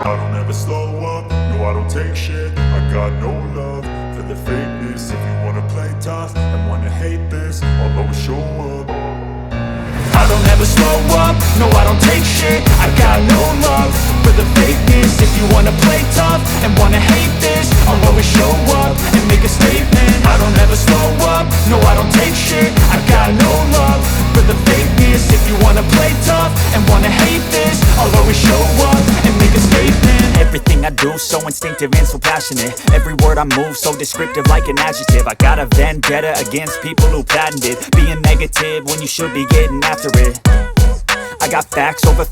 I don't ever slow up, no I don't take shit. I got no love for the fakeness. If you wanna play tough and wanna hate this, I'll always show up. I don't ever slow up, no I don't take shit. I got no love for the fakeness. If you wanna play tough and wanna hate this, I'll always show up and make a statement. I don't ever slow up, no I don't take shit. I got no love for the fakeness. If you wanna play tough and wanna hate this, I'll always show up and make a statement. Everything I do so instinctive and so passionate. Every word I move so descriptive like an adjective. I got a vendetta against people who patented being negative when you should be getting after it. I got facts over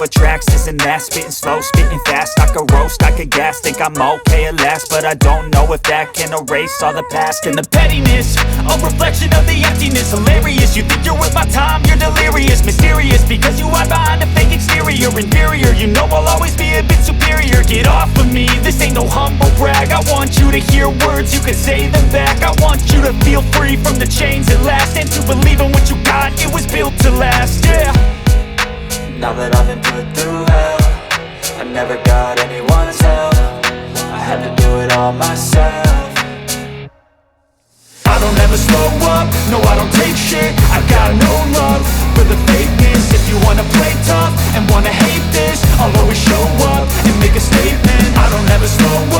tracks, this and that. Spitting slow, spitting fast, I could roast, I could gas. Think I'm okay at last, but I don't know if that can erase all the past. And the pettiness, a reflection of the emptiness. Hilarious, you think you're worth my time, you're delirious. Mysterious, because you hide behind a fake exterior. Inferior, you know I'll always be a bit superior. Get off of me, this ain't no humble brag. I want you to hear words, you can say them back. I want you to feel free from the chains at last, and to believe in what you got, it was built to last, yeah. Now that I've been put through hell, I never got anyone's help. I had to do it all myself. I don't ever slow up, no I don't take shit. I got no love for the fakeness. If you wanna play tough and wanna hate this, I'll always show up and make a statement. I don't ever slow